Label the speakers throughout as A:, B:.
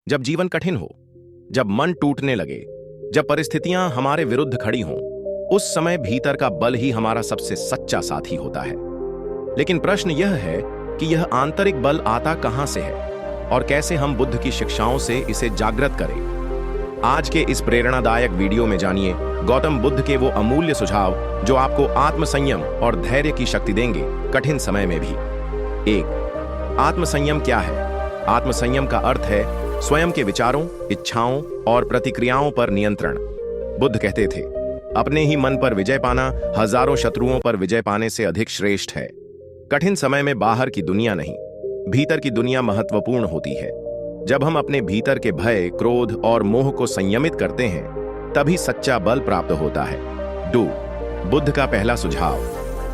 A: जब जीवन कठिन हो, जब मन टूटने लगे, जब परिस्थितियां हमारे विरुद्ध खड़ी हों, उस समय भीतर का बल ही हमारा सबसे सच्चा साथी होता है। लेकिन प्रश्न यह है कि यह आंतरिक बल आता कहां से है और कैसे हम बुद्ध की शिक्षाओं से इसे जागृत करें। आज के इस प्रेरणादायक वीडियो में जानिए गौतम बुद्ध के वो अमूल्य सुझाव जो आपको आत्मसंयम और धैर्य की शक्ति देंगे कठिन समय में भी। 1. आत्मसंयम क्या है? आत्मसंयम का अर्थ है स्वयं के विचारों, इच्छाओं और प्रतिक्रियाओं पर नियंत्रण। बुद्ध कहते थे, अपने ही मन पर विजय पाना हजारों शत्रुओं पर विजय पाने से अधिक श्रेष्ठ है। कठिन समय में बाहर की दुनिया नहीं, भीतर की दुनिया महत्वपूर्ण होती है। जब हम अपने भीतर के भय, क्रोध और मोह को संयमित करते हैं, तभी सच्चा बल प्राप्त होता है। 2. बुद्ध का पहला सुझाव,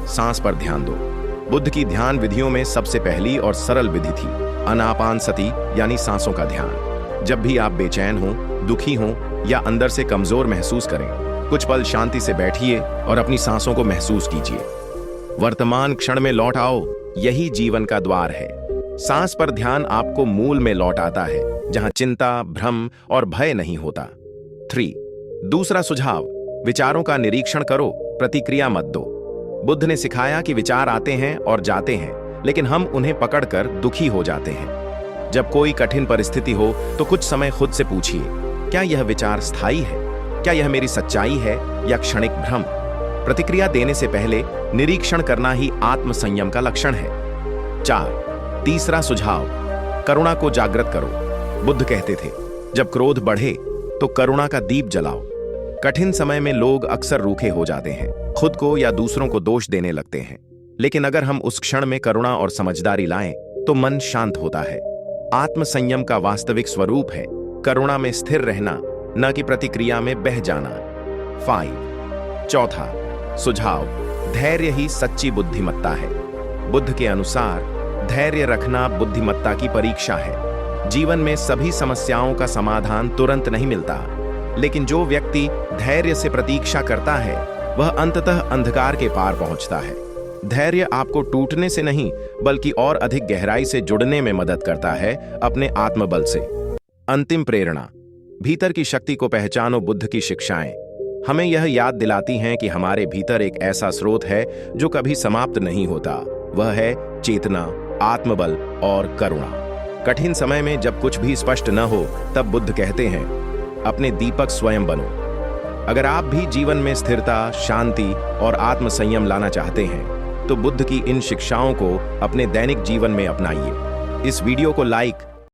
A: सांस पर ध्यान दो। बुद्ध की ध्यान विधियों में सबसे पहली और सरल विधि थी आनापानसति, यानी सांसों का ध्यान। जब भी आप बेचैन हो, दुखी हो या अंदर से कमजोर महसूस करें, कुछ पल शांति से बैठिए और अपनी सांसों को महसूस कीजिए। वर्तमान क्षण में लौट आओ, यही जीवन का द्वार है। सांस पर ध्यान आपको मूल में लौट आता है, जहां चिंता, भ्रम और भय नहीं होता। 3. दूसरा सुझाव, विचारों का निरीक्षण करो, प्रतिक्रिया मत दो। बुद्ध ने सिखाया कि विचार आते हैं और जाते हैं, लेकिन हम उन्हें पकड़कर दुखी हो जाते हैं। जब कोई कठिन परिस्थिति हो तो कुछ समय खुद से पूछिए, क्या यह विचार स्थायी है? क्या यह मेरी सच्चाई है या क्षणिक भ्रम? प्रतिक्रिया देने से पहले निरीक्षण करना ही आत्मसंयम का लक्षण है। 4. तीसरा सुझाव, करुणा को जागृत करो। बुद्ध कहते थे, जब क्रोध बढ़े तो करुणा का दीप जलाओ। कठिन समय में लोग अक्सर रूखे हो जाते हैं, खुद को या दूसरों को दोष देने लगते हैं। लेकिन अगर हम उस क्षण में करुणा और समझदारी लाएं, तो मन शांत होता है। आत्मसंयम का वास्तविक स्वरूप है करुणा में स्थिर रहना, न कि प्रतिक्रिया में बह जाना। 5. चौथा सुझाव, धैर्य ही सच्ची बुद्धिमत्ता है। बुद्ध के अनुसार धैर्य रखना बुद्धिमत्ता की परीक्षा है। जीवन में सभी समस्याओं का समाधान तुरंत नहीं मिलता, लेकिन जो व्यक्ति धैर्य से प्रतीक्षा करता है, वह अंततः अंधकार के पार पहुंचता है। धैर्य आपको टूटने से नहीं, बल्कि और अधिक गहराई से जुड़ने में मदद करता है अपने आत्मबल से। अंतिम प्रेरणा, भीतर की शक्ति को पहचानो। बुद्ध की शिक्षाएं हमें यह याद दिलाती हैं कि हमारे भीतर एक ऐसा स्रोत है जो कभी समाप्त नहीं होता। वह है चेतना, आत्मबल और करुणा। कठिन समय में जब कुछ भी स्पष्ट न हो, तब बुद्ध कहते हैं, अपने दीपक स्वयं बनो। अगर आप भी जीवन में स्थिरता, शांति और आत्मसंयम लाना चाहते हैं, तो बुद्ध की इन शिक्षाओं को अपने दैनिक जीवन में अपनाइए। इस वीडियो को लाइक